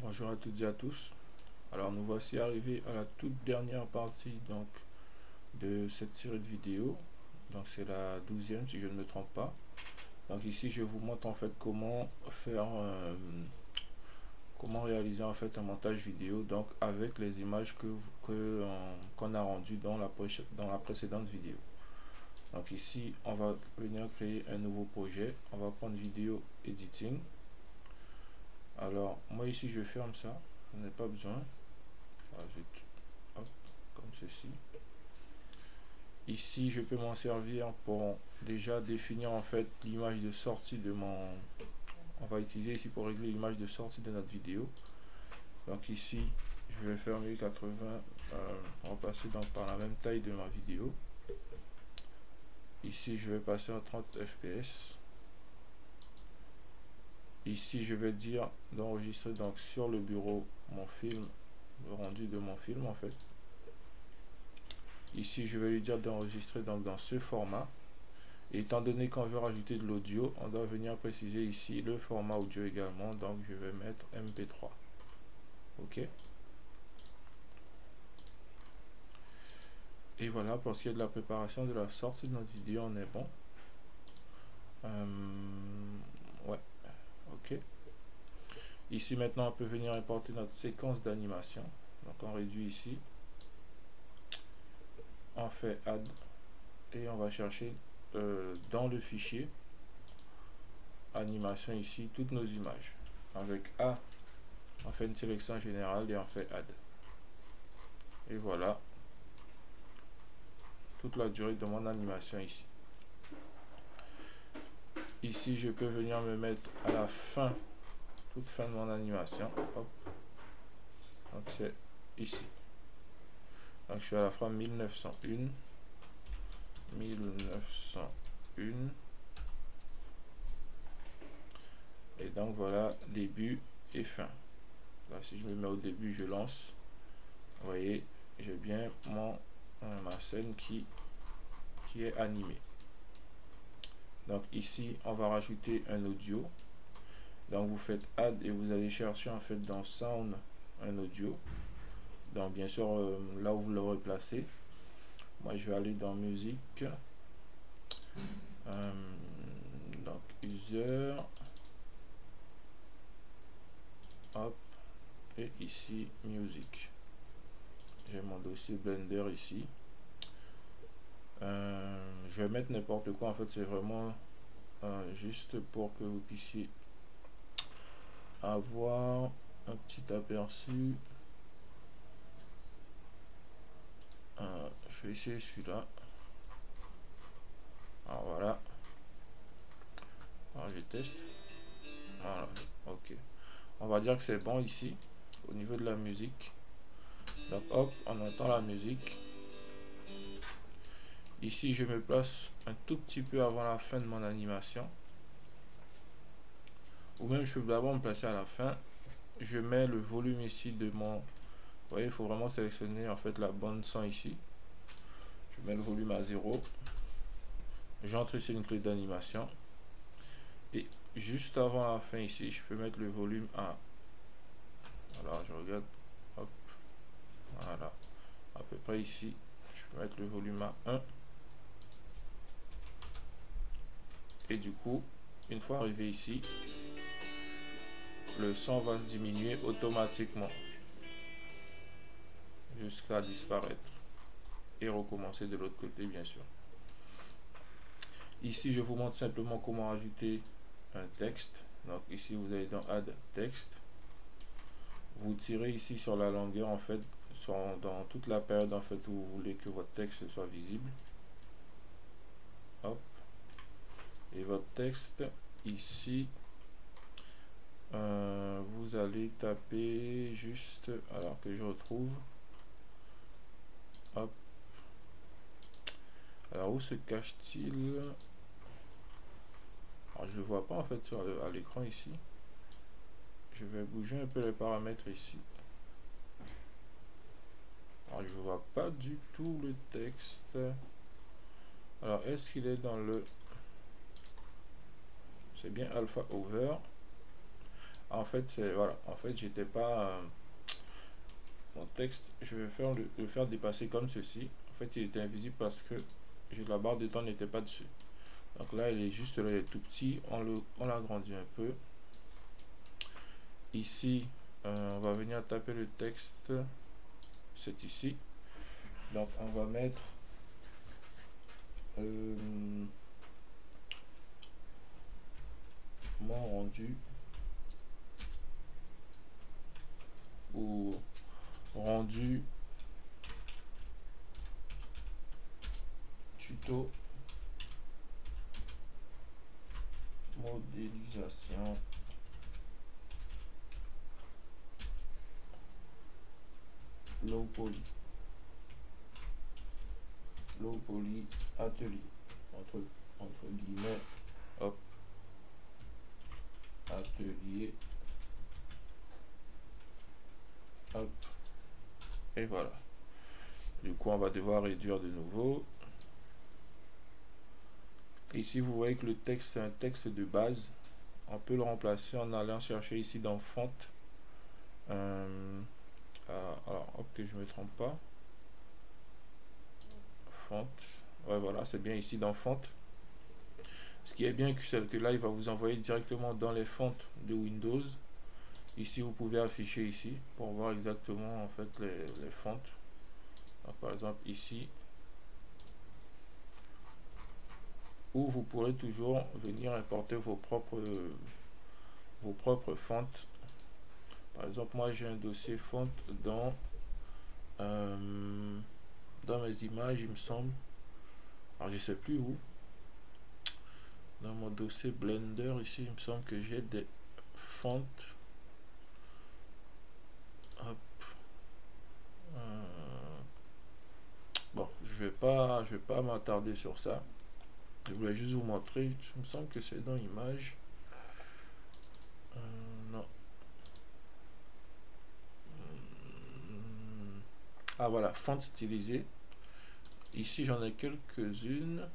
Bonjour à toutes et à tous. Alors nous voici arrivés à la toute dernière partie donc de cette série de vidéos. Donc c'est la 12e si je ne me trompe pas. Donc ici je vous montre en fait comment faire comment réaliser en fait un montage vidéo donc avec les images qu'on a rendues dans la précédente vidéo. Donc ici on va venir créer un nouveau projet. On va prendre vidéo editing. Alors moi ici je ferme ça, je n'ai pas besoin. Alors, hop, comme ceci. Ici je peux m'en servir pour déjà définir en fait l'image de sortie de mon, on va utiliser ici pour régler l'image de sortie de notre vidéo. Donc ici je vais faire 1080, on va passer donc par la même taille de ma vidéo. Ici je vais passer à 30 fps. Ici je vais dire d'enregistrer donc sur le bureau mon film, le rendu de mon film en fait. Ici je vais lui dire d'enregistrer donc dans ce format. Et étant donné qu'on veut rajouter de l'audio, on doit venir préciser ici le format audio également. Donc je vais mettre MP3. Ok. Et voilà, pour ce qui est de la préparation de la sortie de notre vidéo, on est bon. Ouais. Ok. Ici maintenant, on peut venir importer notre séquence d'animation. Donc on réduit ici. On fait add. Et on va chercher dans le fichier animation ici toutes nos images. Avec A, on fait une sélection générale et on fait add. Et voilà toute la durée de mon animation ici. Ici je peux venir me mettre à la fin, toute fin de mon animation. Hop. Donc c'est ici. Donc je suis à la fin 1901. Et donc voilà début et fin. Là, si je me mets au début, je lance. Vous voyez, j'ai bien ma scène qui est animée. Donc ici, on va rajouter un audio. Donc vous faites add et vous allez chercher en fait dans sound un audio. Donc bien sûr là où vous l'aurez placé. Moi je vais aller dans musique. Donc user. Hop. Et ici music. J'ai mon dossier Blender ici. Je vais mettre n'importe quoi en fait, c'est vraiment juste pour que vous puissiez avoir un petit aperçu. Je vais essayer celui-là. Alors voilà. Alors je teste. Voilà. Ok. On va dire que c'est bon ici. Au niveau de la musique. Donc hop, on entend la musique. Ici je me place un tout petit peu avant la fin de mon animation. Ou même je peux d'abord me placer à la fin. Je mets le volume ici de mon... Vous voyez, il faut vraiment sélectionner en fait la bande son ici. Je mets le volume à 0. J'entre ici une clé d'animation. Et juste avant la fin ici, je peux mettre le volume à... Alors je regarde. Hop. Voilà. À peu près ici. Je peux mettre le volume à 1. Et du coup, une fois arrivé ici, le son va diminuer automatiquement jusqu'à disparaître et recommencer de l'autre côté bien sûr. Ici je vous montre simplement comment ajouter un texte. Donc ici vous allez dans add text, vous tirez ici sur la longueur en fait, dans toute la période en fait où vous voulez que votre texte soit visible. Hop. Et votre texte ici, vous allez taper juste, alors que je retrouve, hop. Alors où se cache-t-il? Alors je le vois pas en fait à l'écran ici. Je vais bouger un peu les paramètres ici. Alors je vois pas du tout le texte. Alors est-ce qu'il est dans le... C'est bien alpha over. en fait, c'est voilà, en fait, j'étais pas mon texte, je vais faire le faire dépasser comme ceci. En fait, il était invisible parce que la barre de temps n'était pas dessus. Donc là, il est juste là, il est tout petit. On l'agrandit un peu. Ici, on va venir taper le texte. C'est ici. Donc, on va mettre mon rendu ou rendu tuto modélisation low poly atelier entre guillemets, hop, atelier, hop, et voilà. Du coup, on va devoir réduire de nouveau. Ici, vous voyez que le texte, c'est un texte de base. On peut le remplacer en allant chercher ici dans font. Alors, hop, que je ne me trompe pas. Font. Ouais, voilà, c'est bien ici dans font. Ce qui est bien, c'est que là, il va vous envoyer directement dans les fontes de Windows. Ici, vous pouvez afficher ici pour voir exactement en fait les fontes. Donc, par exemple, ici. Ou vous pourrez toujours venir importer vos propres fontes. Par exemple, moi j'ai un dossier fonte dans mes images, il me semble. Alors je sais plus où. Dans mon dossier Blender ici, il me semble que j'ai des fontes. Hop. Bon, je vais pas m'attarder sur ça. Je voulais juste vous montrer. Il me semble que c'est dans images. Non. Ah voilà, font stylisée. Ici j'en ai quelques-unes.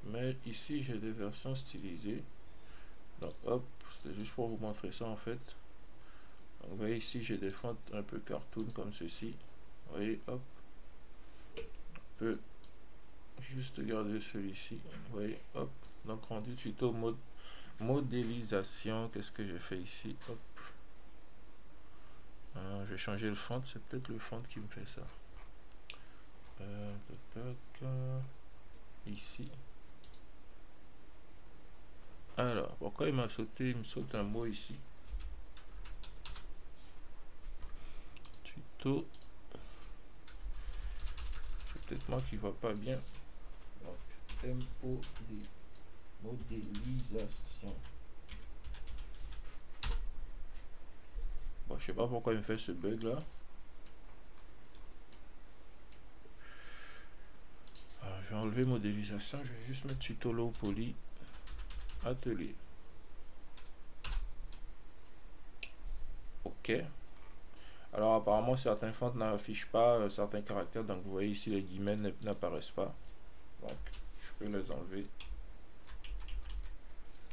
Mais ici j'ai des versions stylisées. Donc hop, c'était juste pour vous montrer ça en fait. Donc, vous voyez ici j'ai des fonts un peu cartoon comme ceci. Vous voyez, hop. On peut juste garder celui-ci. Vous voyez, hop. Donc rendu tuto mode modélisation. Qu'est-ce que j'ai fait ici? Hop. Je vais changer le font. C'est peut-être le font qui me fait ça. Ici. Alors, pourquoi il m'a sauté? Il me saute un mot ici. Tuto. C'est peut-être moi qui vois pas bien. Donc, tempo de modélisation. Bon, je sais pas pourquoi il me fait ce bug là. Alors, je vais enlever modélisation. Je vais juste mettre tuto low poly atelier. Ok. Alors apparemment certains fonts n'affichent pas certains caractères, donc vous voyez ici les guillemets n'apparaissent pas. Donc je peux les enlever.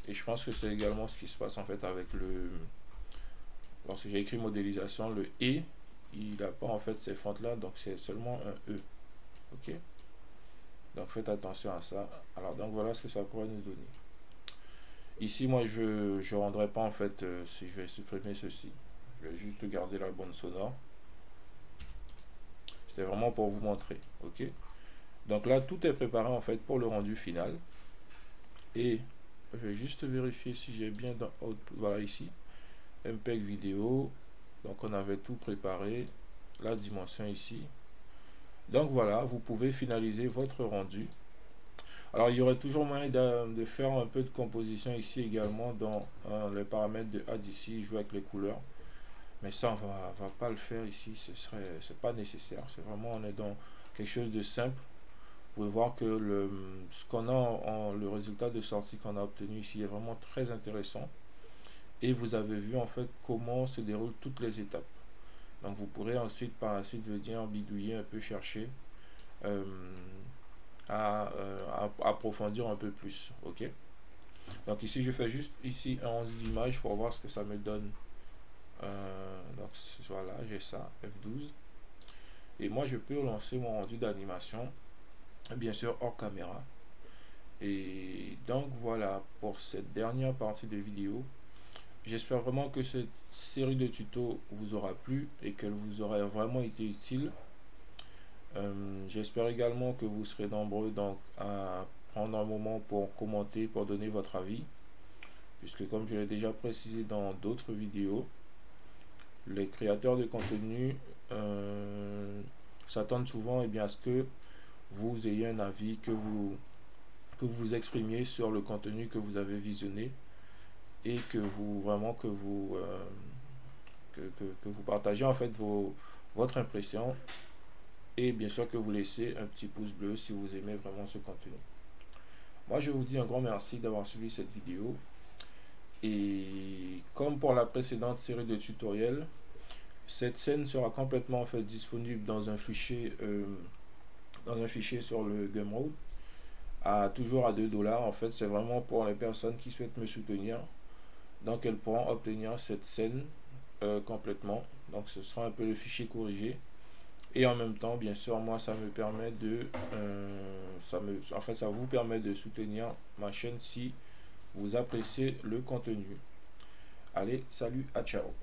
Et je pense que c'est également ce qui se passe en fait avec le... Lorsque j'ai écrit modélisation, le E, il n'a pas en fait ces fontes là, donc c'est seulement un E. Ok. Donc faites attention à ça. Alors donc voilà ce que ça pourrait nous donner. Ici moi je ne rendrai pas en fait si je vais supprimer ceci. Je vais juste garder la bande sonore. C'était vraiment pour vous montrer. Ok. Donc là tout est préparé en fait pour le rendu final. Et je vais juste vérifier si j'ai bien dans Output. Voilà ici. MPEG vidéo. Donc on avait tout préparé. La dimension ici. Donc voilà, vous pouvez finaliser votre rendu. Alors il y aurait toujours moyen de faire un peu de composition ici également dans les paramètres de add ici, jouer avec les couleurs. Mais ça on va pas le faire ici, c'est pas nécessaire. C'est vraiment, on est dans quelque chose de simple. Vous pouvez voir que ce qu'on a le résultat de sortie qu'on a obtenu ici est vraiment très intéressant. Et vous avez vu en fait comment se déroulent toutes les étapes. Donc vous pourrez ensuite par la suite venir bidouiller un peu, chercher à approfondir un peu plus. Ok. Donc ici je fais juste ici un rendu d'image pour voir ce que ça me donne. Donc voilà, j'ai ça, F12. Et moi je peux lancer mon rendu d'animation, bien sûr hors caméra. Et donc voilà pour cette dernière partie de vidéo. J'espère vraiment que cette série de tutos vous aura plu et qu'elle vous aura vraiment été utile. J'espère également que vous serez nombreux donc à prendre un moment pour commenter, pour donner votre avis, puisque comme je l'ai déjà précisé dans d'autres vidéos, les créateurs de contenu s'attendent souvent à ce que vous ayez un avis, que vous exprimiez sur le contenu que vous avez visionné et que vous que vous partagez en fait votre impression, et bien sûr que vous laissez un petit pouce bleu si vous aimez vraiment ce contenu. Moi je vous dis un grand merci d'avoir suivi cette vidéo, et comme pour la précédente série de tutoriels, cette scène sera complètement en fait disponible dans un fichier sur le Gumroad toujours à 2 $. En fait c'est vraiment pour les personnes qui souhaitent me soutenir, donc elles pourront obtenir cette scène complètement. Donc ce sera un peu le fichier corrigé, et en même temps bien sûr moi ça me permet de ça vous permet de soutenir ma chaîne si vous appréciez le contenu. Allez, salut, à ciao.